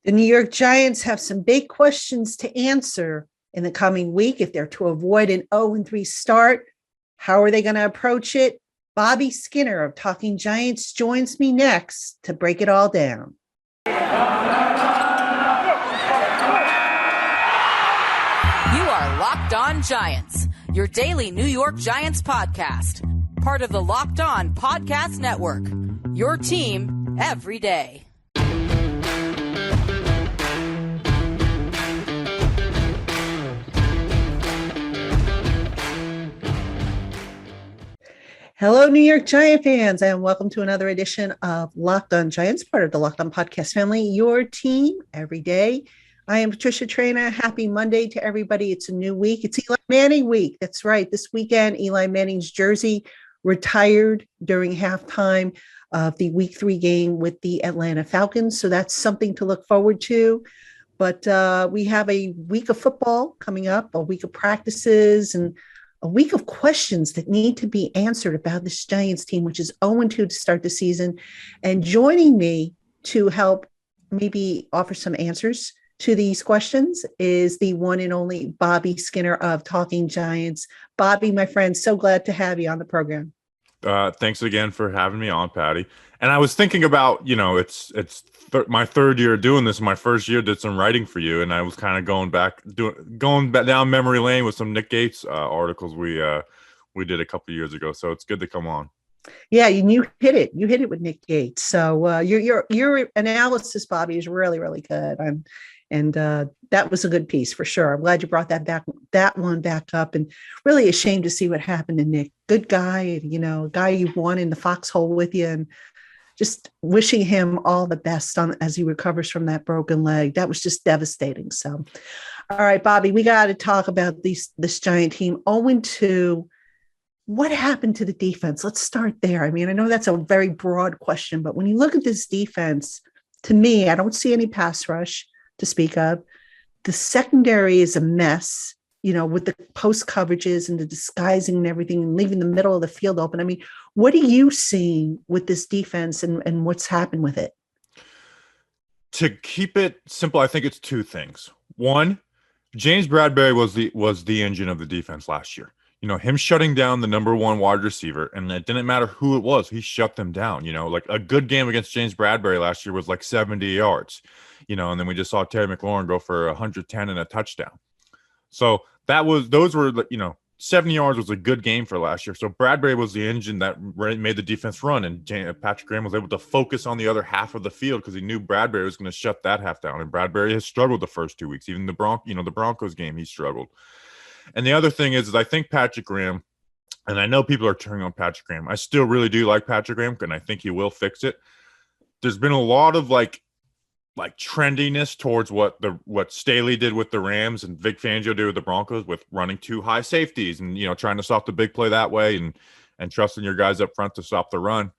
The New York Giants have some big questions to answer in the coming week. If they're to avoid an 0-3 start, how are they going to approach it? Bobby Skinner of Talkin Giants joins me next to break it all down. You are Locked On Giants, your daily New York Giants podcast, part of the Locked On Podcast Network, your team every day. Hello, New York Giant fans, and welcome to another edition of Locked On Giants, part of the Locked On Podcast family, your team every day. I am Patricia Traina. Happy Monday to everybody. It's a new week. It's Eli Manning week. That's right. This weekend, Eli Manning's jersey retired during halftime of the Week 3 game with the Atlanta Falcons. So that's something to look forward to. But we have a week of football coming up, a week of practices, and a week of questions that need to be answered about this Giants team, which is 0-2 to start the season. And joining me to help maybe offer some answers to these questions is the one and only Bobby Skinner of Talkin Giants. Bobby, my friend, so glad to have you on the program. Thanks again for having me on, Patty. And I was thinking about, it's my third year doing this. My first year did some writing for you, and I was kind of going back down memory lane with some Nick Gates articles we did a couple of years ago. So it's good to come on. Yeah, you hit it. You hit it with Nick Gates. So your analysis, Bobby, is really, really good. And that was a good piece for sure. I'm glad you brought that one back up, and really ashamed to see what happened to Nick. Good guy, guy you won in the foxhole with you, and just wishing him all the best as he recovers from that broken leg. That was just devastating. So, all right, Bobby, we got to talk about this Giant team. 0-2. What happened to the defense? Let's start there. I mean, I know that's a very broad question, but when you look at this defense, to me, I don't see any pass rush to speak of. The secondary is a mess, with the post coverages and the disguising and everything and leaving the middle of the field open. I mean, what are you seeing with this defense and what's happened with it? To keep it simple, I think it's two things. One, James Bradberry was the engine of the defense last year. Him shutting down the number one wide receiver, and it didn't matter who it was, he shut them down. Like a good game against James Bradberry last year was like 70 yards, and then we just saw Terry McLaurin go for 110 and a touchdown. So those were 70 yards was a good game for last year. So Bradberry was the engine that made the defense run, and Patrick Graham was able to focus on the other half of the field because he knew Bradberry was going to shut that half down. And Bradberry has struggled the first 2 weeks. Even the Broncos game, he struggled. And the other thing is I think Patrick Graham, and I know people are turning on Patrick Graham. I still really do like Patrick Graham, and I think he will fix it. There's been a lot of like trendiness towards what Staley did with the Rams and Vic Fangio did with the Broncos with running two high safeties and trying to stop the big play that way and trusting your guys up front to stop the run.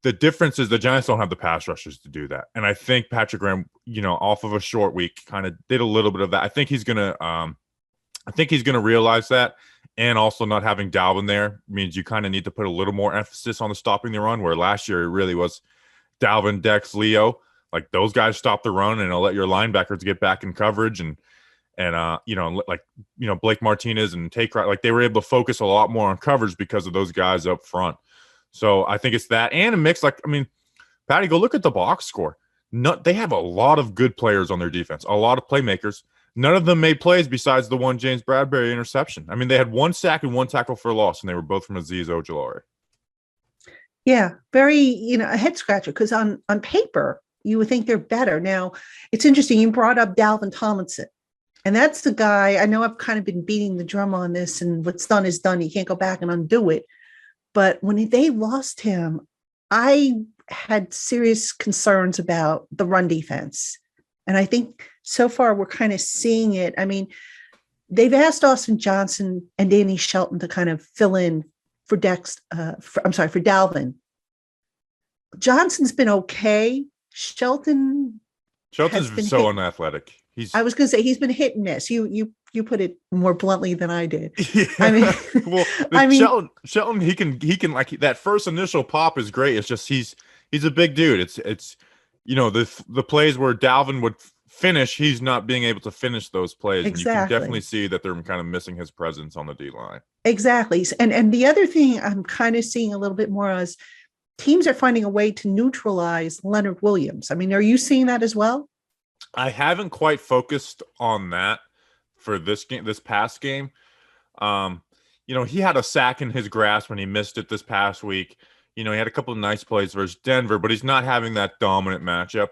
The difference is the Giants don't have the pass rushers to do that. And I think Patrick Graham, off of a short week kind of did a little bit of that. I think he's going to realize that, and also not having Dalvin there means you kind of need to put a little more emphasis on the stopping the run, where last year it really was Dalvin, Dex, Leo. Like those guys stop the run and let your linebackers get back in coverage and Blake Martinez and like they were able to focus a lot more on coverage because of those guys up front. So I think it's that and a mix. Patty, go look at the box score. They have a lot of good players on their defense, a lot of playmakers. None of them made plays besides the one James Bradberry interception. I mean, they had one sack and one tackle for a loss, and they were both from Azeez Ojulari. Yeah, very, a head scratcher because on paper, you would think they're better. Now, it's interesting. You brought up Dalvin Tomlinson, and that's the guy. I know I've kind of been beating the drum on this, and what's done is done. You can't go back and undo it. But when they lost him, I had serious concerns about the run defense. And I think so far we're kind of seeing it. I mean, they've asked Austin Johnson and Danny Shelton to kind of fill in for Dalvin. Johnson's been okay. Shelton's been so unathletic. I was going to say he's been hit and miss. You put it more bluntly than I did. Yeah. Shelton, he can like that first initial pop is great. It's just he's a big dude. It's the plays where Dalvin would finish, he's not being able to finish those plays. And you can definitely Exactly. see that they're kind of missing his presence on the D line. Exactly. And the other thing I'm kind of seeing a little bit more is teams are finding a way to neutralize Leonard Williams. I mean, are you seeing that as well? I haven't quite focused on that for this past game. He had a sack in his grasp when he missed it this past week. He had a couple of nice plays versus Denver, but he's not having that dominant matchup.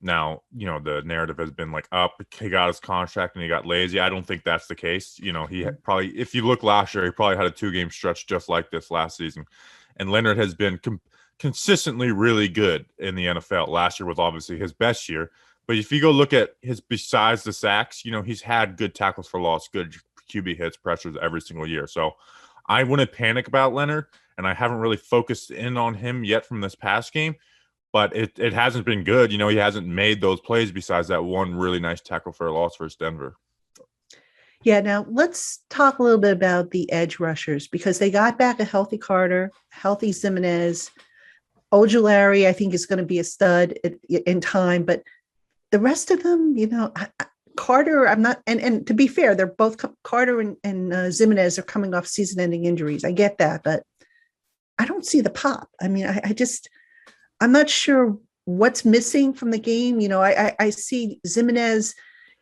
Now, the narrative has been like up. He got his contract and he got lazy. I don't think that's the case. He probably, if you look last year, he probably had a 2-game stretch just like this last season. And Leonard has been consistently really good in the NFL. Last year was obviously his best year. But if you go look at besides the sacks, he's had good tackles for loss, good QB hits, pressures every single year. So I wouldn't panic about Leonard, and I haven't really focused in on him yet from this past game. But it hasn't been good. He hasn't made those plays besides that one really nice tackle for a loss versus Denver. Yeah, now let's talk a little bit about the edge rushers because they got back a healthy Carter, healthy Zimenez. Ojulari, I think, is going to be a stud in time. But the rest of them, Carter, I'm not, and to be fair, they're both, Carter and Zimenez are coming off season-ending injuries. I get that, but I don't see the pop. I mean, I'm not sure what's missing from the game. I see Zimenez,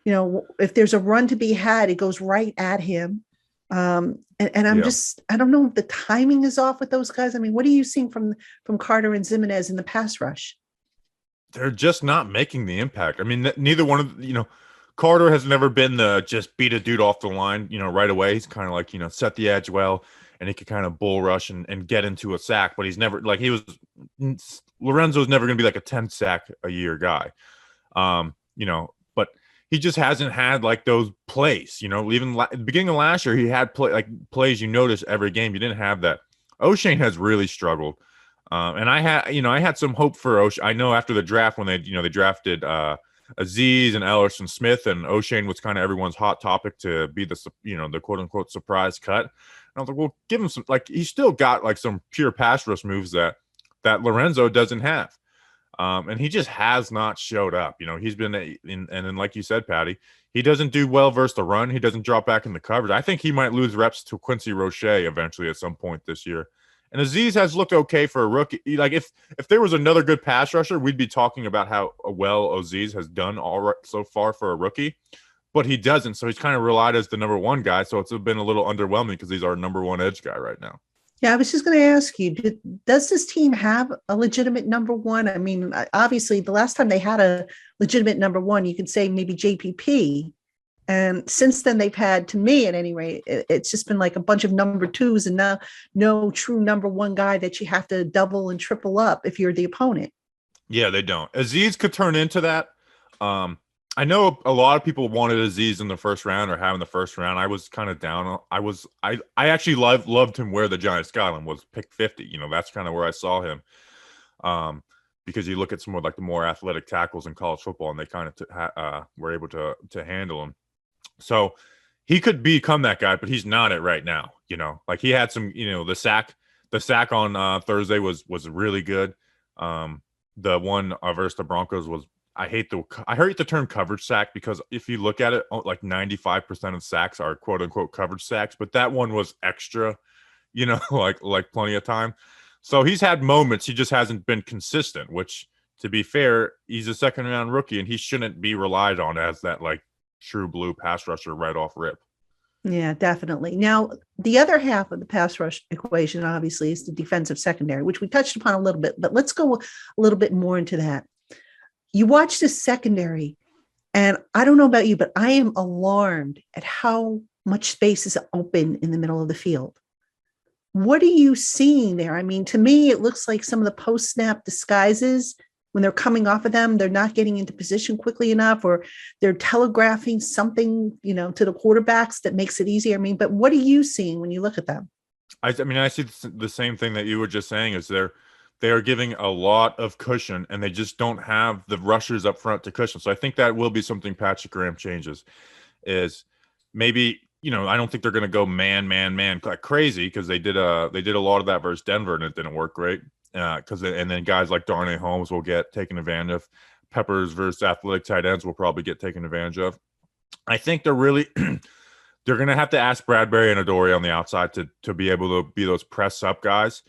if there's a run to be had, it goes right at him. And I'm I don't know if the timing is off with those guys. I mean, what are you seeing from Carter and Zimenez in the pass rush? They're just not making the impact. I mean, neither one of, Carter has never been the just beat a dude off the line, right away. He's kind of like, set the edge well, and he could kind of bull rush and get into a sack, but he's never Lorenzo's never going to be like a 10 sack a year guy. But he just hasn't had like those plays, even the beginning of last year, he had plays you notice every game. You didn't have that. O'Shane has really struggled. And I had some hope for O'Shane. I know after the draft when they drafted Azeez and Ellerson Smith, and O'Shane was kind of everyone's hot topic to be the quote unquote surprise cut. And I was like, well, give him some, he's still got like some pure pass rush moves that Lorenzo doesn't have. And he just has not showed up. He's been and then like you said, Patty, he doesn't do well versus the run. He doesn't drop back in the coverage. I think he might lose reps to Quincy Roche eventually at some point this year. And Azeez has looked okay for a rookie. Like if there was another good pass rusher, we'd be talking about how well Azeez has done all right so far for a rookie, but he doesn't. So he's kind of relied as the number one guy. So it's been a little underwhelming because he's our number one edge guy right now. Yeah, I was just going to ask you, does this team have a legitimate number one? I mean, obviously the last time they had a legitimate number one, you could say maybe JPP. And since then they've had, to me at any rate, it's just been like a bunch of number twos and now no true number one guy that you have to double and triple up if you're the opponent. Yeah, they don't. Azeez could turn into that. I know a lot of people wanted Azeez in the first round or have in the first round. I was kind of down. I actually loved him where the Giants got him was pick 50. That's kind of where I saw him. Because you look at some of like the more athletic tackles in college football and they kind of were able to handle him. So he could become that guy, but he's not it right now. Like he had some, the sack on Thursday was really good. The one versus the Broncos was, I hate the term coverage sack because if you look at it, like 95% of sacks are quote unquote coverage sacks, but that one was extra, like plenty of time. So he's had moments. He just hasn't been consistent, which to be fair, he's a second round rookie and he shouldn't be relied on as that like true blue pass rusher right off rip. Yeah, definitely. Now, the other half of the pass rush equation, obviously, is the defensive secondary, which we touched upon a little bit, but let's go a little bit more into that. You watch this secondary, and I don't know about you, but I am alarmed at how much space is open in the middle of the field. What are you seeing there? I mean, to me, it looks like some of the post-snap disguises, when they're coming off of them, they're not getting into position quickly enough, or they're telegraphing something, to the quarterbacks that makes it easier. I mean, but what are you seeing when you look at them? I see the same thing that you were just saying is they are giving a lot of cushion and they just don't have the rushers up front to cushion. So I think that will be something Patrick Graham changes is maybe, I don't think they're going to go man like crazy because they did a lot of that versus Denver and it didn't work great. because and then guys like Darnay Holmes will get taken advantage of. Peppers versus athletic tight ends will probably get taken advantage of. I think they're really they're going to have to ask Bradbury and Adoree on the outside to be able to be those press up guys.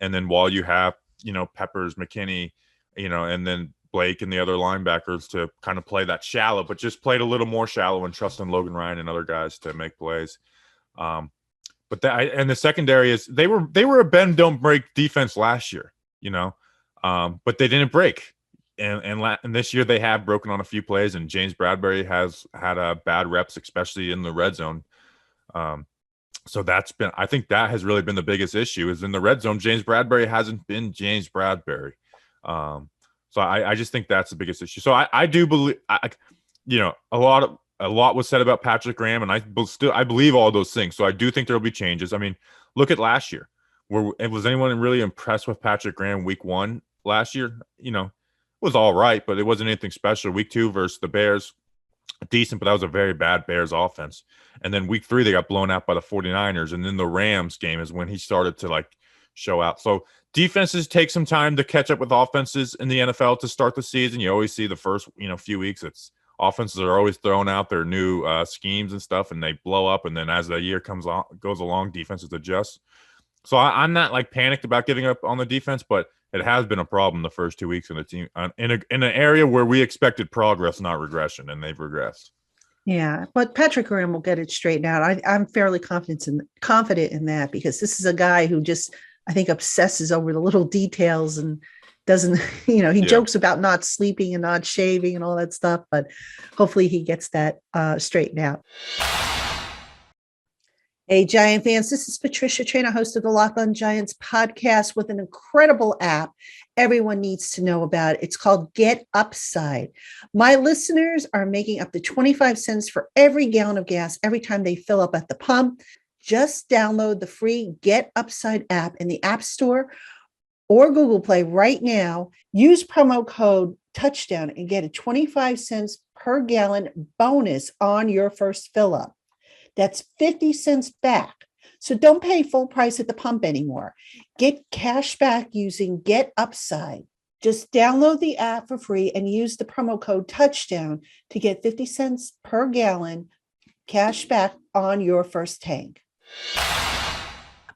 And then while you have, Peppers, McKinney, and then Blake and the other linebackers to kind of play that shallow, but just played a little more shallow and trusting Logan Ryan and other guys to make plays. But and the secondary is they were a bend don't break defense last year, but they didn't break. And this year they have broken on a few plays, and James Bradbury has had bad reps, especially in the red zone. So I think that has really been the biggest issue is in the red zone. James Bradbury hasn't been James Bradbury. So I just think that's the biggest issue. So I do believe, a lot was said about Patrick Graham, and I believe all those things. So I do think there'll be changes. I mean, look at last year. Was anyone really impressed with Patrick Graham week 1 last year? Was all right, but it wasn't anything special. Week 2 versus the Bears, decent, but that was a very bad Bears offense. And then week 3, they got blown out by the 49ers. And then the Rams game is when he started to show out. So defenses take some time to catch up with offenses in the NFL to start the season. You always see the first, few weeks, offenses are always throwing out their new schemes and stuff, and they blow up. And then as the year goes along, defenses adjust. So I'm not panicked about giving up on the defense, but it has been a problem the first 2 weeks in the team in an area where we expected progress, not regression, and they've regressed. Yeah, but Patrick Graham will get it straightened out. I'm fairly confident in that because this is a guy who just, I think, obsesses over the little details and doesn't, he jokes about not sleeping and not shaving and all that stuff, but hopefully he gets that straightened out. Hey, Giant fans, this is Patricia Traina, host of the LockedOn Giants podcast with an incredible app everyone needs to know about. It's called Get Upside. My listeners are making up to 25 cents for every gallon of gas every time they fill up at the pump. Just download the free Get Upside app in the App Store or Google Play right now. Use promo code Touchdown and get a 25 cents per gallon bonus on your first fill up. That's 50 cents back. So don't pay full price at the pump anymore. Get cash back using Get Upside. Just download the app for free and use the promo code Touchdown to get 50 cents per gallon cash back on your first tank.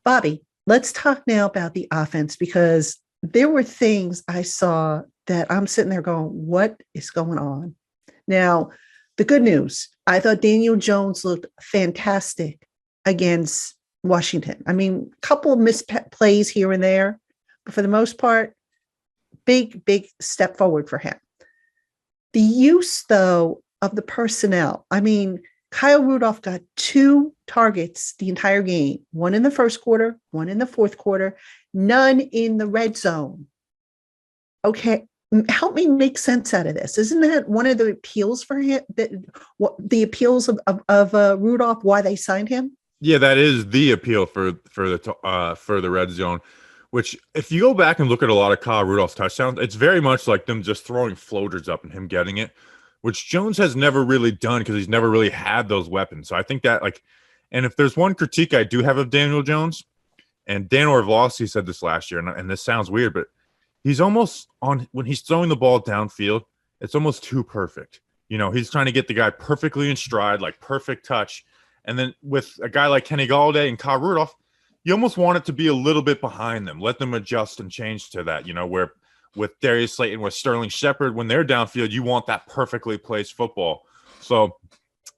Bobby, let's talk now about the offense because there were things I saw that I'm sitting there going, what is going on? Now, the good news, I thought Daniel Jones looked fantastic against Washington. I mean, a couple of misplays here and there, but for the most part, big step forward for him. The use, though, of the personnel. I mean, Kyle Rudolph got 2 targets the entire game, 1 in the first quarter, 1 in the fourth quarter, none in the red zone. Okay. Help me make sense out of this. Isn't that one of the appeals for him? The appeals of Rudolph, why they signed him? Yeah, that is the appeal for the red zone. Which, if you go back and look at a lot of Kyle Rudolph's touchdowns, it's very much like them just throwing floaters up and him getting it, which Jones has never really done because he's never really had those weapons. So I think that and if there's one critique I do have of Daniel Jones, and Dan Orlovsky said this last year, and this sounds weird, but he's almost when he's throwing the ball downfield, it's almost too perfect. He's trying to get the guy perfectly in stride, perfect touch. And then with a guy like Kenny Golladay and Kyle Rudolph, you almost want it to be a little bit behind them. Let them adjust and change to that, where with Darius Slayton, with Sterling Shepard, when they're downfield, you want that perfectly placed football. So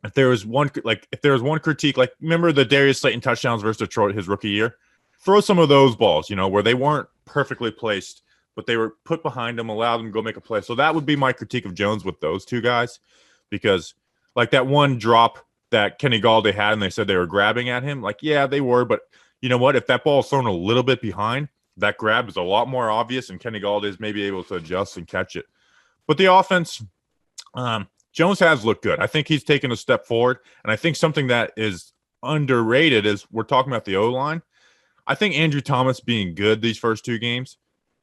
if there was one critique, remember the Darius Slayton touchdowns versus Detroit his rookie year? Throw some of those balls, where they weren't perfectly placed, but they were put behind him, allowed them to go make a play. So that would be my critique of Jones with those 2 guys, because that one drop that Kenny Golladay had and they said they were grabbing at him, yeah, they were. But you know what? If that ball is thrown a little bit behind, that grab is a lot more obvious, and Kenny Golladay is maybe able to adjust and catch it. But the offense, Jones has looked good. I think he's taken a step forward. And I think something that is underrated is we're talking about the O-line. I think Andrew Thomas being good these first 2 games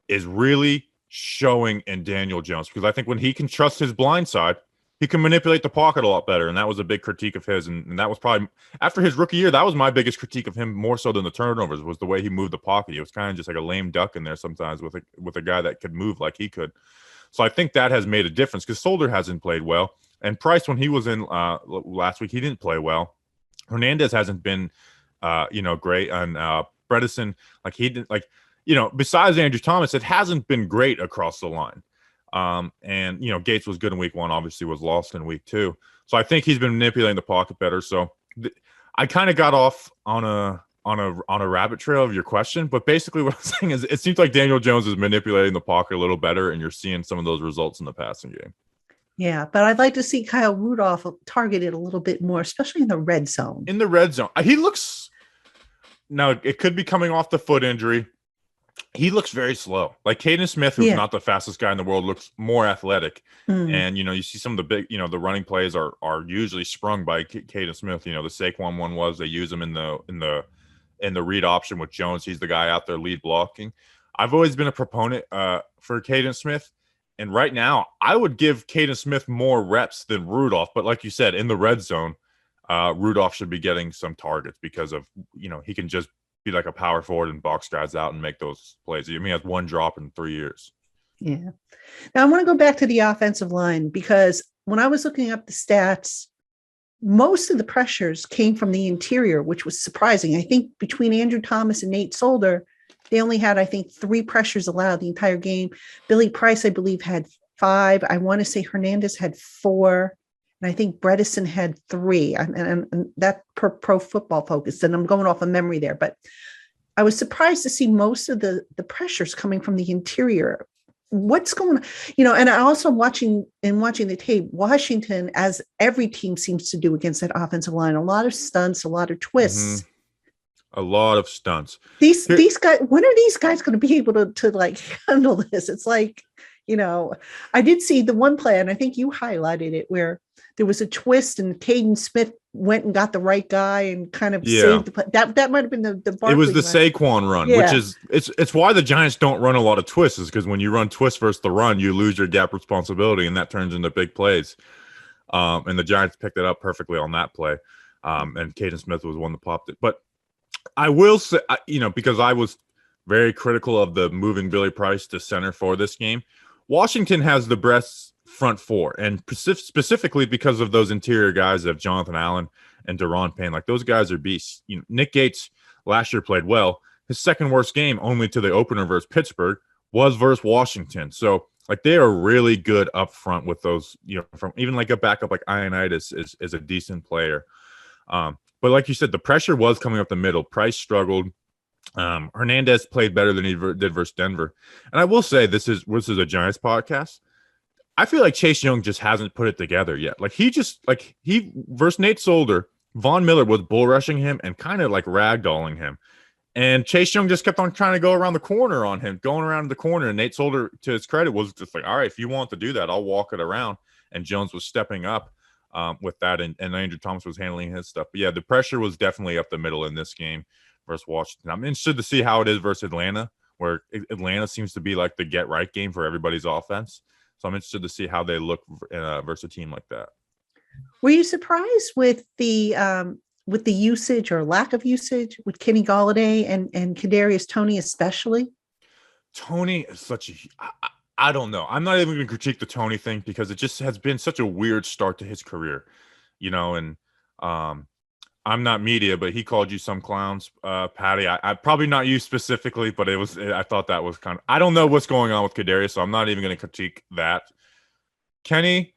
is really showing in Daniel Jones, because I think when he can trust his blind side, he can manipulate the pocket a lot better, and that was a big critique of his. And that was probably after his rookie year. That was my biggest critique of him, more so than the turnovers, was the way he moved the pocket. He was kind of just like a lame duck in there sometimes with a guy that could move like he could. So I think that has made a difference because Solder hasn't played well, and Price, when he was in last week, he didn't play well. Hernandez hasn't been great, and Bredesen, like he didn't besides Andrew Thomas, it hasn't been great across the line. And Gates was good in week 1, obviously was lost in week 2. So I think he's been manipulating the pocket better. So I kind of got off on a rabbit trail of your question, but basically what I'm saying is it seems like Daniel Jones is manipulating the pocket a little better, and you're seeing some of those results in the passing game. Yeah, but I'd like to see Kyle Rudolph targeted a little bit more, especially in the red zone. In the red zone, he looks, now it could be coming off the foot injury. He looks very slow. Like Caden Smith, who's not the fastest guy in the world, looks more athletic. And, you see some of the big, the running plays are usually sprung by Caden Smith. The Saquon one was, they use him in the read option with Jones. He's the guy out there lead blocking. I've always been a proponent for Caden Smith. And right now, I would give Caden Smith more reps than Rudolph. But like you said, in the red zone, Rudolph should be getting some targets because of, he can just be like a power forward and box guys out and make those plays. He has one drop in 3 years. Yeah. Now I want to go back to the offensive line, because when I was looking up the stats, most of the pressures came from the interior, which was surprising. I think between Andrew Thomas and Nate Solder, they only had, 3 pressures allowed the entire game. Billy Price, I believe, had 5. I want to say Hernandez had 4. And I think Bredesen had 3. And that per Pro Football Focus. And I'm going off of memory there. But I was surprised to see most of the pressures coming from the interior. What's going on? And I also watching the tape, Washington, as every team seems to do against that offensive line, a lot of stunts, a lot of twists. Mm-hmm. A lot of stunts. These guys, when are these guys going to be able to like handle this? It's like, I did see the one play, and I think you highlighted it, where there was a twist and Caden Smith went and got the right guy and kind of saved the play. That might have been the Barkley. It was the Saquon run, which is it's why the Giants don't run a lot of twists, is because when you run twist versus the run, you lose your gap responsibility, and that turns into big plays. And the Giants picked it up perfectly on that play. And Caden Smith was one that popped it. But I will say, because I was very critical of the moving Billy Price to center for this game, Washington has the best front four, and specifically because of those interior guys of Jonathan Allen and Daron Payne. Like, those guys are beasts. Nick Gates last year played well. His second worst game, only to the opener versus Pittsburgh, was versus Washington. So, like, they are really good up front with those, from even like a backup like Ioannidis is a decent player. But like you said, the pressure was coming up the middle. Price struggled. Hernandez played better than he did versus Denver. And I will say, this is a Giants podcast. I feel like Chase Young just hasn't put it together yet. Like, he versus Nate Solder, Von Miller was bull rushing him and kind of like ragdolling him. And Chase Young just kept on trying to go around the corner on him, going around the corner. And Nate Solder, to his credit, was just like, all right, if you want to do that, I'll walk it around. And Jones was stepping up with that. And Andrew Thomas was handling his stuff. But yeah, the pressure was definitely up the middle in this game versus Washington. I'm interested to see how it is versus Atlanta, where Atlanta seems to be like the get right game for everybody's offense. So I'm interested to see how they look versus a team like that. Were you surprised with the usage or lack of usage with Kenny Golladay and Kadarius Toney especially? Toney is such I don't know. I'm not even going to critique the Toney thing because it just has been such a weird start to his career, and I'm not media, but he called you some clowns, Patty. I probably not you specifically, but I thought that was kind of, I don't know what's going on with Kadarius, so I'm not even going to critique that. Kenny,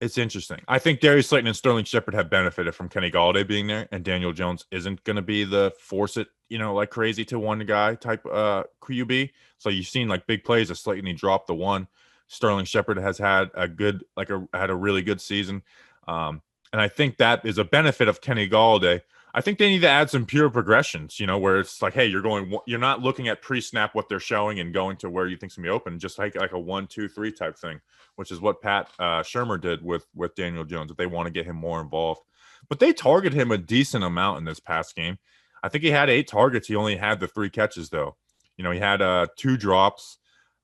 it's interesting. I think Darius Slayton and Sterling Shepard have benefited from Kenny Golladay being there, and Daniel Jones isn't going to be the force it, like crazy to one guy type QB. So you've seen like big plays of Slayton. He dropped the one. Sterling Shepard has had had a really good season. And I think that is a benefit of Kenny Golladay. I think they need to add some pure progressions, where it's like, hey, you're not looking at pre-snap what they're showing and going to where you think's gonna be open, just like a 1, 2, 3 type thing, which is what Pat Shermer did with Daniel Jones, if they want to get him more involved. But they target him a decent amount in this past game. I think he had 8 targets. He only had the 3 catches, though. He had 2 drops.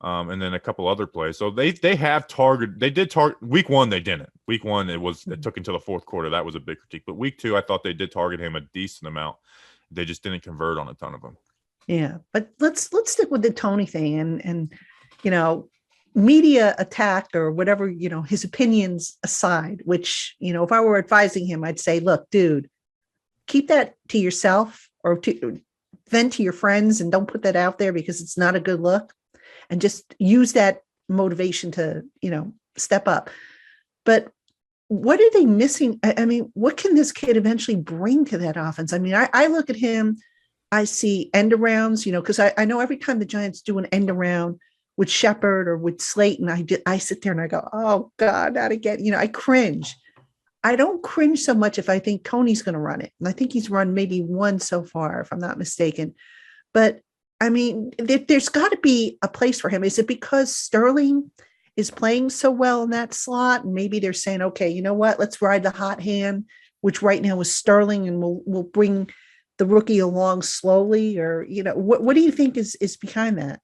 and then a couple other plays. So they have target. They did target week 1. They didn't. Week 1 it took until the fourth quarter. That was a big critique. But week 2, I thought they did target him a decent amount. They just didn't convert on a ton of them. Yeah, but let's stick with the Tony thing and media attack or whatever, his opinions aside, which, if I were advising him, I'd say, look, dude, keep that to yourself or to vent to your friends and don't put that out there because it's not a good look, and just use that motivation to, step up. But what are they missing? I mean, what can this kid eventually bring to that offense? I mean, I look at him, I see end arounds, because I know every time the Giants do an end around with Shepard or with Slayton, I sit there and I go, oh God, not again. I cringe. I don't cringe so much if I think Tony's going to run it. And I think he's run maybe one so far, if I'm not mistaken. But I mean, there's got to be a place for him. Is it because Sterling is playing so well in that slot? And maybe they're saying, okay, you know what? Let's ride the hot hand, which right now is Sterling, and we'll bring the rookie along slowly. Or, what do you think is behind that?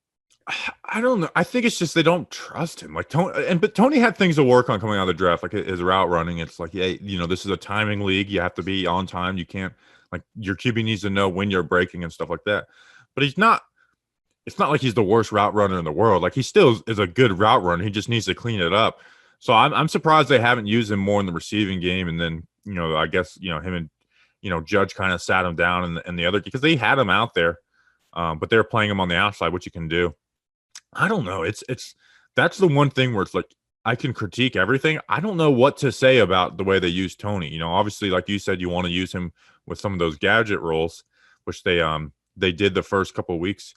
I don't know. I think it's just they don't trust him. Like but Tony had things to work on coming out of the draft, like his route running. It's like, yeah, this is a timing league. You have to be on time. You can't, like, your QB needs to know when you're breaking and stuff like that. But he's not. It's not like he's the worst route runner in the world. Like, he still is a good route runner. He just needs to clean it up. So I'm surprised they haven't used him more in the receiving game. And then I guess him and Judge kind of sat him down and the other, because they had him out there, but they're playing him on the outside, which you can do. I don't know. That's the one thing where it's like I can critique everything. I don't know what to say about the way they use Tony. Obviously, like you said, you want to use him with some of those gadget roles, which they did the first couple of weeks,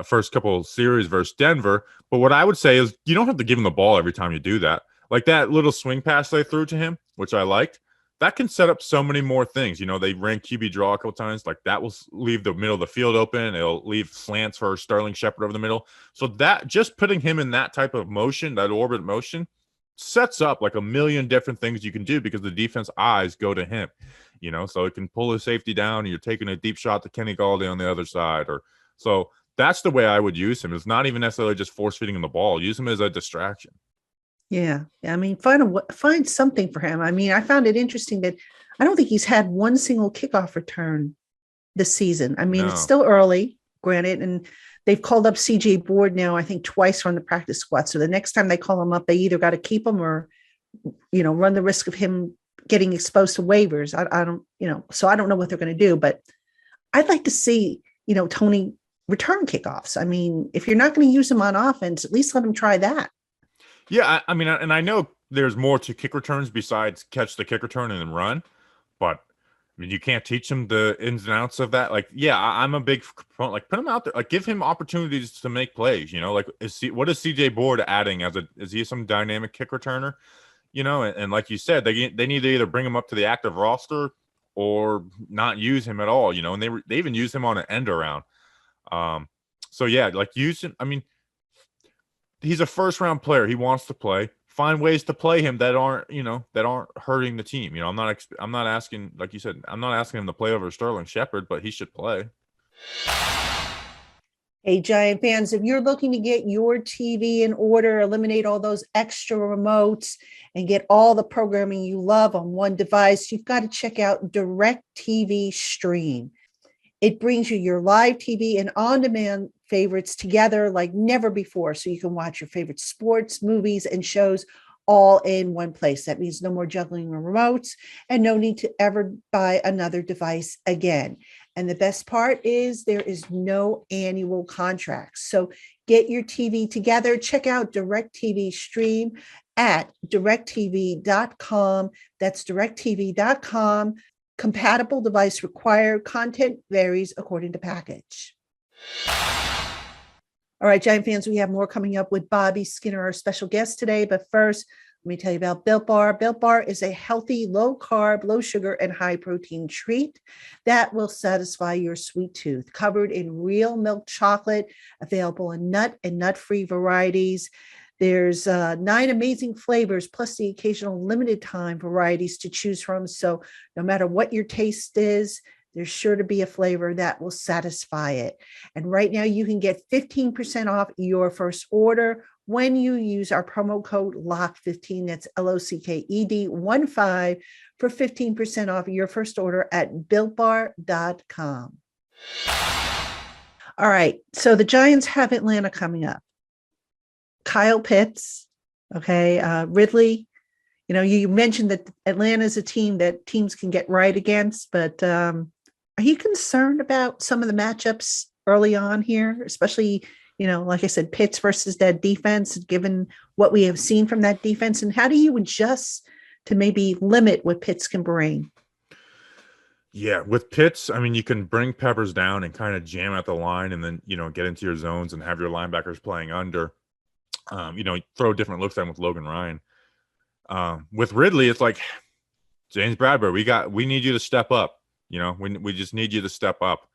first couple of series versus Denver. But what I would say is you don't have to give him the ball every time you do that. Like that little swing pass they threw to him, which I liked. That can set up so many more things. They ran QB draw a couple times. Like, that will leave the middle of the field open. It'll leave slants for Sterling Shepard over the middle. So that, just putting him in that type of motion, that orbit motion, sets up like a million different things you can do because the defense eyes go to him. So it can pull his safety down and you're taking a deep shot to Kenny Galladay on the other side. So that's the way I would use him. It's not even necessarily just force feeding him the ball. Use him as a distraction. Yeah. I mean, find something for him. I mean, I found it interesting that I don't think he's had one single kickoff return this season. I mean, It's still early, granted, and they've called up CJ Board now, I think twice from the practice squad. So the next time they call him up, they either got to keep him or, run the risk of him getting exposed to waivers. I don't, so I don't know what they're going to do, but I'd like to see, Tony return kickoffs. I mean, if you're not going to use him on offense, at least let him try that. Yeah, I mean, and I know there's more to kick returns besides catch the kick return and then run, but I mean, you can't teach him the ins and outs of that. Like, yeah, I'm a big proponent. Like, put him out there. Like, give him opportunities to make plays. Like, what is CJ Board adding is he some dynamic kick returner? And like you said, they need to either bring him up to the active roster or not use him at all. And they even use him on an end around. So yeah, like, use him. I mean, he's a first round player. He wants to play. Find ways to play him that aren't hurting the team. I'm not asking, like you said, I'm not asking him to play over Sterling Shepard, but he should play. Hey, Giant fans, if you're looking to get your TV in order, eliminate all those extra remotes, and get all the programming you love on one device, you've got to check out DirecTV Stream. It brings you your live TV and on-demand favorites together like never before, so you can watch your favorite sports, movies, and shows all in one place. That means no more juggling remotes and no need to ever buy another device again. And the best part is there is no annual contract. So get your TV together. Check out DirecTV Stream at directtv.com. That's directtv.com. Compatible device required. Content varies according to package. All right, Giant fans, we have more coming up with Bobby Skinner, our special guest today. But first, let me tell you about Built Bar. Built Bar is a healthy, low-carb, low-sugar, and high-protein treat that will satisfy your sweet tooth. Covered in real milk chocolate, available in nut and nut-free varieties. There's 9 amazing flavors, plus the occasional limited time varieties to choose from. So no matter what your taste is, there's sure to be a flavor that will satisfy it. And right now you can get 15% off your first order when you use our promo code LOCK15. That's LOCKED15 for 15% off your first order at builtbar.com. All right. So the Giants have Atlanta coming up. Kyle Pitts, okay, Ridley. You mentioned that Atlanta is a team that teams can get right against, but are you concerned about some of the matchups early on here, especially, like I said, Pitts versus that defense, given what we have seen from that defense? And how do you adjust to maybe limit what Pitts can bring? Yeah, with Pitts, I mean, you can bring Peppers down and kind of jam at the line and then, get into your zones and have your linebackers playing under. Throw different looks at him with Logan Ryan. With Ridley, it's like, James Bradberry, we need you to step up. We just need you to step up.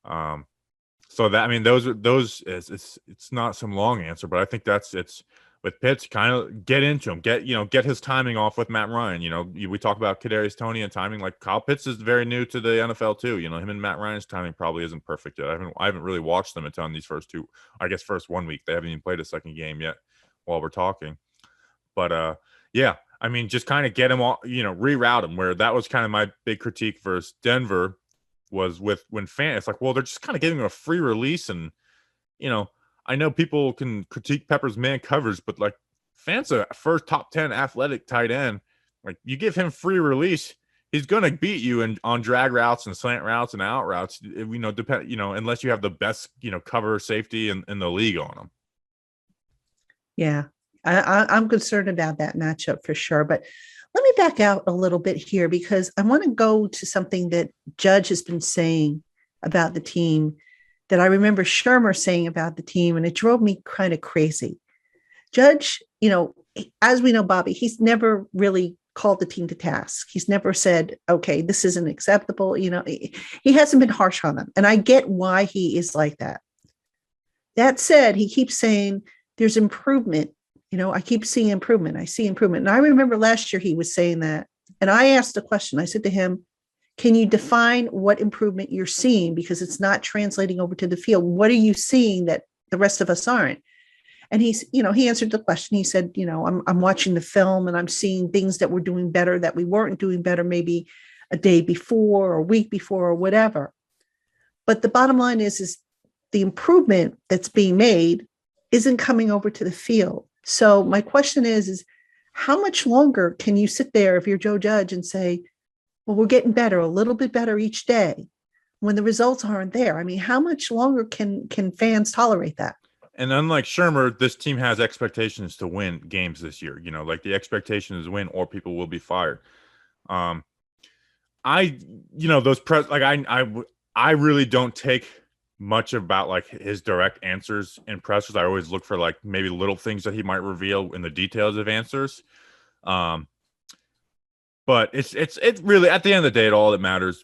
So that, I mean, it's not some long answer, but I think it's with Pitts, kind of get into him, get his timing off with Matt Ryan. We talk about Kadarius Toney and timing. Like, Kyle Pitts is very new to the NFL too. Him and Matt Ryan's timing probably isn't perfect yet. I haven't really watched them until these first 1 week. They haven't even played a second game yet while we're talking. But yeah, I mean, just kind of get him all, reroute him, where that was kind of my big critique versus Denver was when fans, it's like, well, they're just kind of giving him a free release. And, I know people can critique Peppers man coverage, but like, fans a first top 10 athletic tight end, like, you give him free release, he's going to beat you on drag routes and slant routes and out routes, unless you have the best, cover safety in the league on him. Yeah. I'm concerned about that matchup for sure. But let me back out a little bit here, because I want to go to something that Judge has been saying about the team that I remember Shermer saying about the team, and it drove me kind of crazy. Judge, as we know, Bobby, he's never really called the team to task. He's never said, okay, this isn't acceptable. He hasn't been harsh on them. And I get why he is like that. That said, he keeps saying there's improvement. I keep seeing improvement. I see improvement. And I remember last year he was saying that. And I asked a question. I said to him, can you define what improvement you're seeing? Because it's not translating over to the field. What are you seeing that the rest of us aren't? And he answered the question. He said, I'm watching the film and I'm seeing things that we're doing better, that we weren't doing better maybe a day before or a week before or whatever. But the bottom line is the improvement that's being made isn't coming over to the field. So my question is how much longer can you sit there if you're Joe Judge and say, well, we're getting better, a little bit better each day, when the results aren't there? I mean, how much longer can fans tolerate that? And unlike Shermer, this team has expectations to win games this year. Like, the expectation is win or people will be fired. Those press, like, I really don't take much about like his direct answers in pressers. I always look for like maybe little things that he might reveal in the details of answers. But it's really, at the end of the day, all that matters,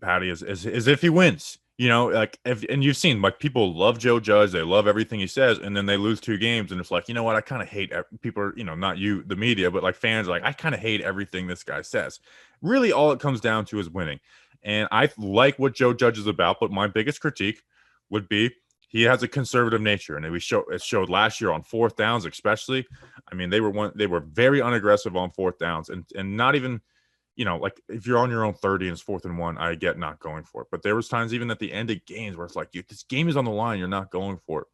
Patty, is if he wins. Like, and you've seen, like, people love Joe Judge, they love everything he says, and then they lose 2 games, and it's like, what, I kind of hate people are, not you, the media, but like fans are like, I kind of hate everything this guy says. Really, all it comes down to is winning. And I like what Joe Judge is about, but my biggest critique would be he has a conservative nature, and it showed last year on 4th downs, especially. I mean, they were very unaggressive on 4th downs, and not even, like, if you're on your own 30 and it's 4th and 1, I get not going for it. But there was times even at the end of games where it's like, this game is on the line, you're not going for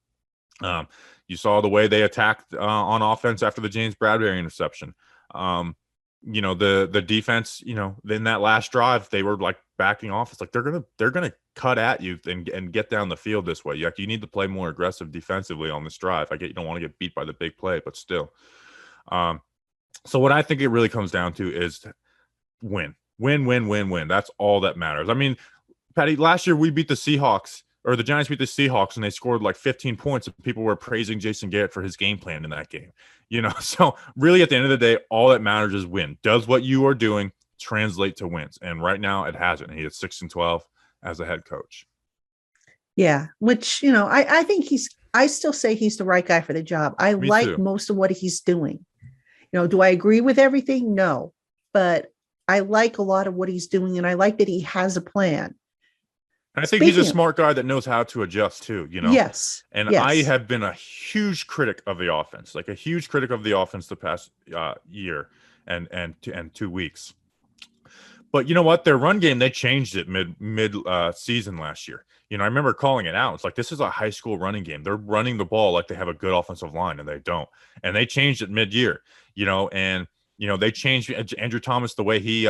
it. You saw the way they attacked on offense after the James Bradberry interception. The defense, in that last drive, they were like backing off. It's like they're gonna cut at you and get down the field this way. You need to play more aggressive defensively on this drive. I get you don't want to get beat by the big play, but still. So what I think it really comes down to is win. That's all that matters. I mean, Patty, last year we beat the Seahawks, or the Giants beat the Seahawks, and they scored like 15 points, and people were praising Jason Garrett for his game plan in that game. So really at the end of the day, all that matters is win. Does what you are doing translate to wins? And right now it hasn't. He is 6-12 as a head coach. Yeah, which, I think I still say he's the right guy for the job. I like most of what he's doing. Do I agree with everything? No, but I like a lot of what he's doing, and I like that he has a plan. And I think he's a Speaking of, smart guy that knows how to adjust too, yes, And I yes. have been a huge critic of the offense, like a huge critic of the offense the past year and 2 weeks. But you know what? Their run game, they changed it mid season last year. I remember calling it out. It's like, this is a high school running game. They're running the ball like they have a good offensive line, and they don't. And they changed it mid-year, and they changed Andrew Thomas the way he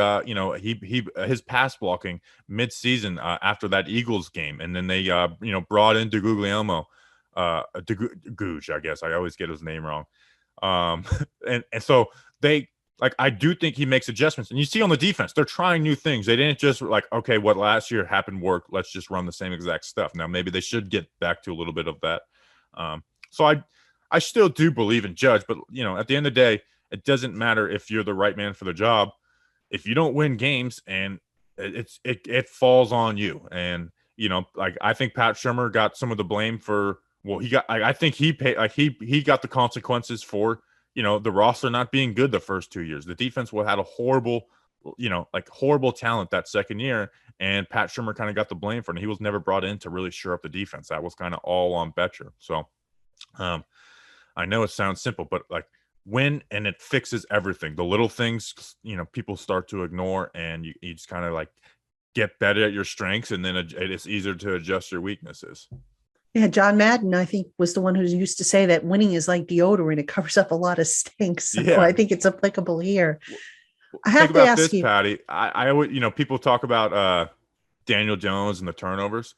his pass blocking mid-season after that Eagles game. And then they brought in DeGuglielmo, Googe, I guess. I always get his name wrong. And so they, like, I do think he makes adjustments. And you see on the defense, they're trying new things. They didn't just like, okay, what last year happened worked. Let's just run the same exact stuff. Now, maybe they should get back to a little bit of that. So I still do believe in Judge, but, at the end of the day, it doesn't matter if you're the right man for the job. If you don't win games, and it falls on you. And, like, I think Pat Shurmur got some of the blame for, well, I think he paid, like, he got the consequences for, the roster not being good the first 2 years. The defense had a horrible, horrible talent that second year, and Pat Shurmur kind of got the blame for it. And he was never brought in to really shore up the defense. That was kind of all on Betcher. So I know it sounds simple, but like, win and it fixes everything. The little things, people start to ignore, and you just kind of like get better at your strengths, and then it's easier to adjust your weaknesses. Yeah, John Madden, I think, was the one who used to say that winning is like deodorant. It covers up a lot of stinks. So Yeah. I think it's applicable here. I Think have to about ask this, you, Patty. I would, people talk about Daniel Jones and the turnovers.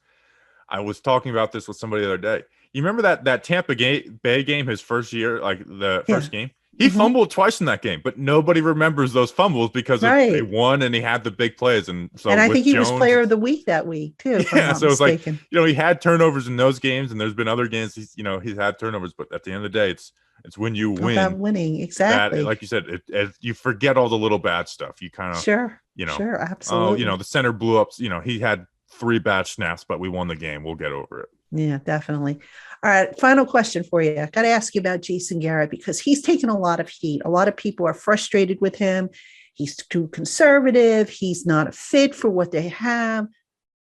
I was talking about this with somebody the other day. You remember that Tampa Bay game, his first year, like the first game? He fumbled twice in that game, but nobody remembers those fumbles because they won and he had the big plays. And so, and I think he Jones, was player of the week that week too. If I'm not so mistaken. it's like, he had turnovers in those games, and there's been other games he's had turnovers, but at the end of the day, it's when you win. About winning, exactly. That, like you said, you forget all the little bad stuff. You kind of sure, absolutely. The center blew up. He had 3 bad snaps, but we won the game. We'll get over it. Yeah, definitely. All right. Final question for you. I got to ask you about Jason Garrett, because he's taken a lot of heat. A lot of people are frustrated with him. He's too conservative. He's not a fit for what they have.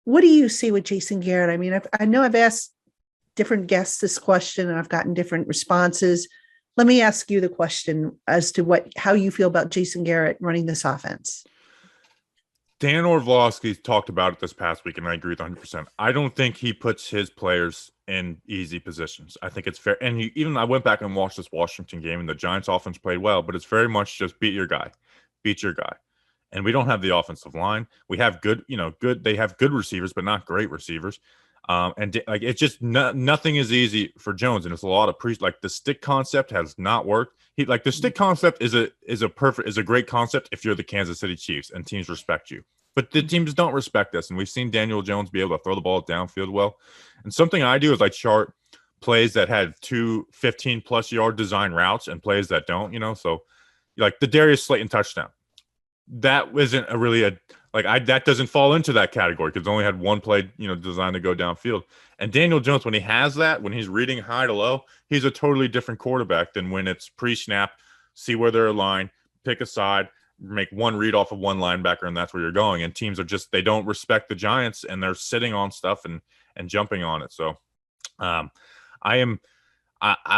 What do you see with Jason Garrett? I mean, I know I've asked different guests this question, and I've gotten different responses. Let me ask you the question as to how you feel about Jason Garrett running this offense. Dan Orlovsky talked about it this past week, and I agree with 100%. I don't think he puts his players in easy positions. I think it's fair. And I went back and watched this Washington game, and the Giants offense played well, but it's very much just beat your guy. And we don't have the offensive line. We have they have good receivers, but not great receivers. And like, it's just nothing is easy for Jones. And it's a lot of the stick concept has not worked. The stick concept is a great concept if you're the Kansas City Chiefs and teams respect you. But the teams don't respect us. And we've seen Daniel Jones be able to throw the ball downfield well. And something I do is I chart plays that had 2 15+ yard design routes and plays that don't, so like the Darius Slayton touchdown. That isn't that doesn't fall into that category because it only had one play, designed to go downfield. And Daniel Jones, when he has that, when he's reading high to low, he's a totally different quarterback than when it's pre-snap, see where they're aligned, pick a side, make one read off of one linebacker, and that's where you're going. And teams are they don't respect the Giants, and they're sitting on stuff and jumping on it. So I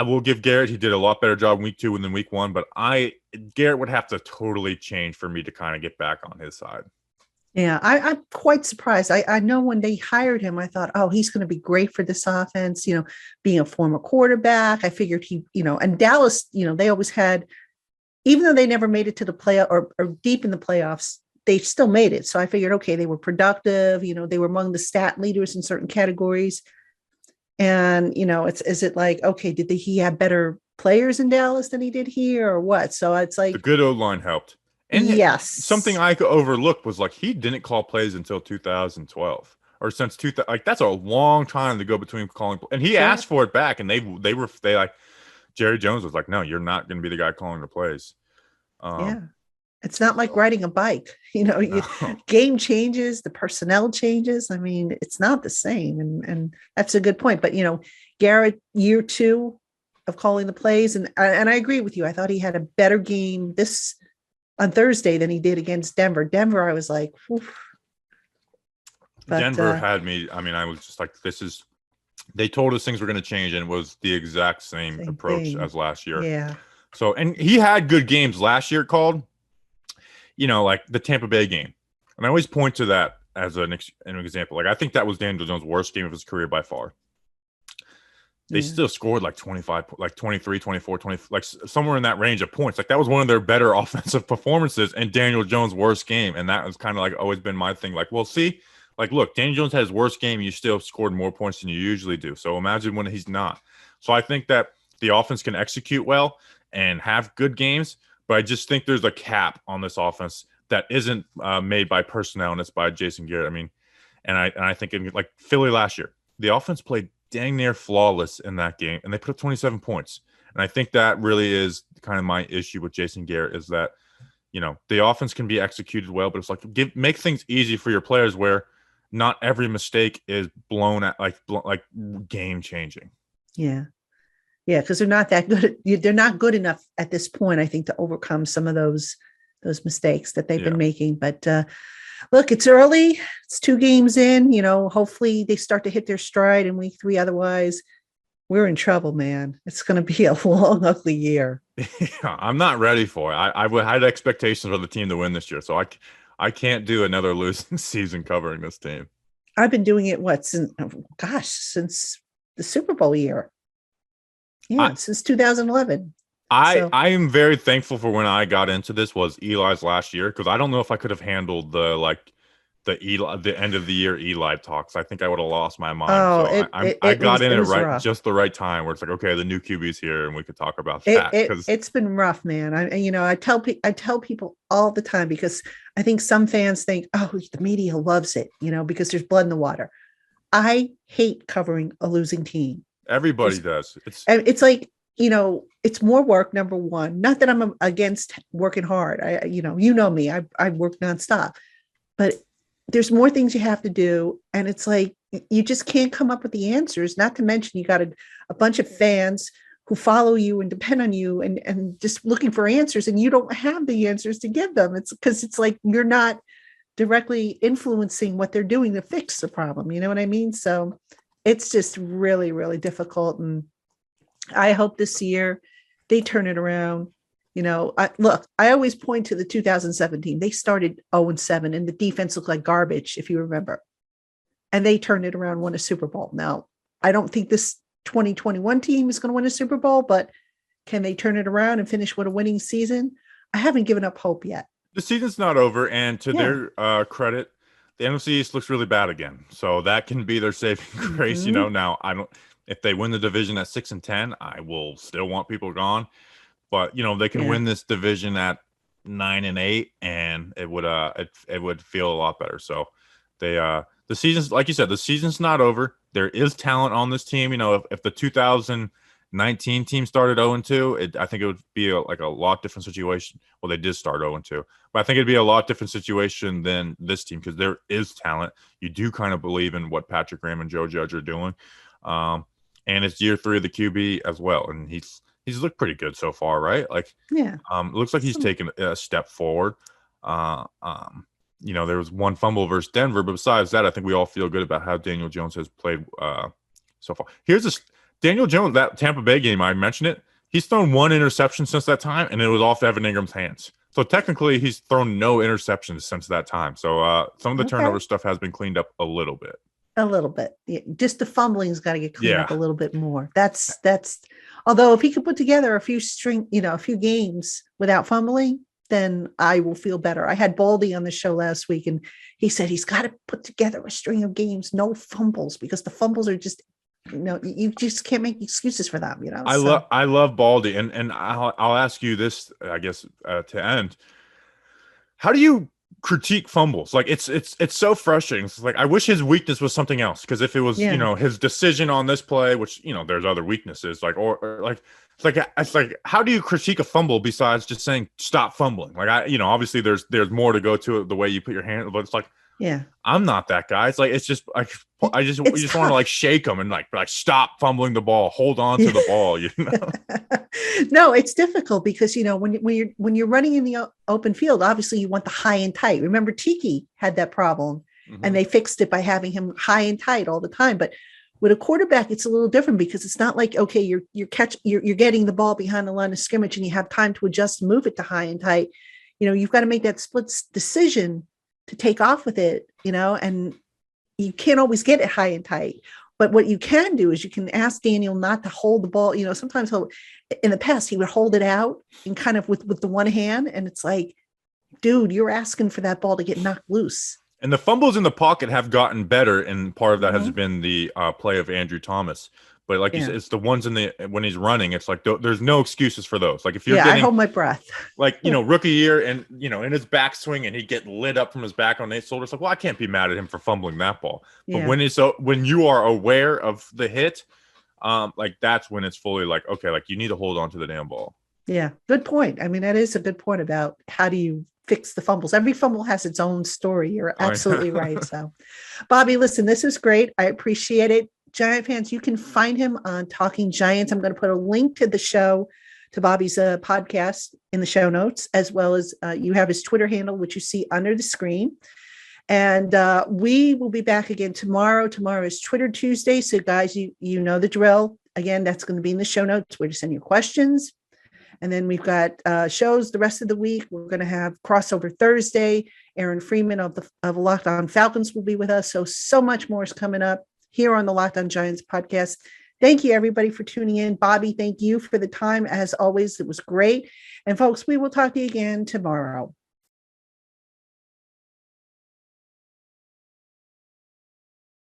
will give Garrett, he did a lot better job in week 2 than week 1, but Garrett would have to totally change for me to kind of get back on his side. Yeah, I'm quite surprised. I know when they hired him, I thought, oh, he's going to be great for this offense, being a former quarterback. I figured and Dallas, they always had, even though they never made it to the play or deep in the playoffs, they still made it. So I figured, okay, they were productive, they were among the stat leaders in certain categories. And, is it like, okay, did he have better players in Dallas than he did here or what? So it's like the good O-line helped. And yes, something I overlooked was like he didn't call plays until 2012 or since 2000. Like that's a long time to go between calling. And he asked for it back, and they like Jerry Jones was like, no, you're not going to be the guy calling the plays. Yeah, it's not like riding a bike. Game changes, the personnel changes. I mean, it's not the same, and that's a good point. But Garrett, year 2 of calling the plays, and I agree with you. I thought he had a better game on Thursday than he did against Denver. I was like, oof. But Denver had me. I mean, I was just like, they told us things were going to change, and it was the exact same approach thing. as last year. Yeah. So, and he had good games last year called, like the Tampa Bay game. And I always point to that as an example. Like, I think that was Daniel Jones' worst game of his career by far. They still scored like 25, like 23, 24, 20, like somewhere in that range of points. Like, that was one of their better offensive performances, and Daniel Jones' worst game. And that was kind of like always been my thing. Like, well, see, like, look, Daniel Jones had his worst game. You still scored more points than you usually do. So imagine when he's not. So I think that the offense can execute well and have good games, but I just think there's a cap on this offense that isn't made by personnel, and it's by Jason Garrett. I mean, and I think in like Philly last year, the offense played dang near flawless in that game, and they put up 27 points. And I think that really is kind of my issue with Jason Garrett, is that, the offense can be executed well, but it's like make things easy for your players where not every mistake is blown at like game changing. Yeah. Yeah. Cause they're not that good. They're not good enough at this point, I think, to overcome some of those mistakes that they've been making. But look, it's early. It's 2 games in, hopefully they start to hit their stride in week 3. Otherwise, we're in trouble, man. It's going to be a long, ugly year. Yeah, I'm not ready for it. I had expectations for the team to win this year. So I can't do another losing season covering this team. I've been doing it since the Super Bowl year. Yeah, since 2011. I am very thankful for when I got into this was Eli's last year, because I don't know if I could have handled the end of the year Eli talks. I think I would have lost my mind. Oh, I got in it right rough. just the right time where it's like, okay, the new QB's here and we could talk about that. It's been rough, man. I tell people all the time, because I think some fans think, oh, the media loves it, because there's blood in the water. I hate covering a losing team. Everybody does. It's like, it's more work. Number one, not that I'm against working hard. You know me, I work nonstop, but there's more things you have to do. And it's like, you just can't come up with the answers. Not to mention you got a bunch of fans who follow you and depend on you and just looking for answers. And you don't have the answers to give them. It's because it's like, you're not directly influencing what they're doing to fix the problem. You know what I mean? So it's just really, really difficult. And I hope this year they turn it around. I always point to the 2017. They started 0-7 and the defense looked like garbage, if you remember. And they turned it around, won a Super Bowl. Now, I don't think this 2021 team is going to win a Super Bowl, but can they turn it around and finish with a winning season? I haven't given up hope yet. The season's not over, and to their credit, the NFC East looks really bad again. So that can be their saving grace. Now if they win the division at 6-10, I will still want people gone. But they can win this division at 9-8, and it would feel a lot better. So the season's, like you said, the season's not over. There is talent on this team. If the 2019 team started 0-2, I think it would be a lot different situation. Well, they did start 0-2, but I think it'd be a lot different situation than this team, because there is talent. You do kind of believe in what Patrick Graham and Joe Judge are doing, and it's year 3 of the QB as well, and he's looked pretty good so far, right? Like, it looks like he's taken a step forward. There was one fumble versus Denver, but besides that, I think we all feel good about how Daniel Jones has played so far. Here's this Daniel Jones, that Tampa Bay game, I mentioned it. He's thrown 1 interception since that time, and it was off Evan Ingram's hands. So technically, he's thrown no interceptions since that time. So some of the turnover stuff has been cleaned up a little bit. A little bit. Yeah, just the fumbling's got to get cleaned up a little bit more. That's. Although if he could put together a few games without fumbling, then I will feel better. I had Baldy on the show last week, and he said he's got to put together a string of games, no fumbles, because the fumbles are just, you just can't make excuses for them. I love Baldy, and I'll ask you this, I guess, to end. How do you critique fumbles? Like, it's so frustrating. It's like, I wish his weakness was something else, because if it was his decision on this play, which there's other weaknesses, like, or like it's like how do you critique a fumble besides just saying stop fumbling? Like, obviously there's more to go to it, the way you put your hand, but it's like, I'm not that guy. It's like, it's just like, you just want to like shake them and like stop fumbling the ball, hold on to the ball. No, it's difficult because when you're running in the open field, obviously you want the high and tight. Remember, Tiki had that problem, and they fixed it by having him high and tight all the time. But with a quarterback, it's a little different because it's not like, okay, you're getting the ball behind the line of scrimmage and you have time to adjust and move it to high and tight. You've got to make that split decision to take off with it, and you can't always get it high and tight. But what you can do is you can ask Daniel not to hold the ball. Sometimes in the past, he would hold it out and kind of with the one hand. And it's like, dude, you're asking for that ball to get knocked loose. And the fumbles in the pocket have gotten better. And part of that has been the play of Andrew Thomas. But like you said, it's the ones when he's running, it's like there's no excuses for those. Like if you're I hold my breath. Like, rookie year and, in his backswing and he'd get lit up from his back on Nate's shoulder. It's like, well, I can't be mad at him for fumbling that ball. But when you are aware of the hit, like that's when it's fully like, okay, like you need to hold on to the damn ball. Yeah. Good point. I mean, that is a good point about how do you fix the fumbles. Every fumble has its own story. You're absolutely right. So Bobby, listen, this is great. I appreciate it. Giant fans, you can find him on Talkin Giants. I'm going to put a link to the show, to Bobby's podcast in the show notes, as well as you have his Twitter handle, which you see under the screen. And we will be back again tomorrow. Tomorrow is Twitter Tuesday. So guys, you know the drill. Again, that's going to be in the show notes where to send your questions. And then we've got shows the rest of the week. We're going to have Crossover Thursday. Aaron Freeman of LockedOn Falcons will be with us. So much more is coming up here on the LockedOn Giants podcast. Thank you, everybody, for tuning in. Bobby, thank you for the time. As always, it was great. And folks, we will talk to you again tomorrow.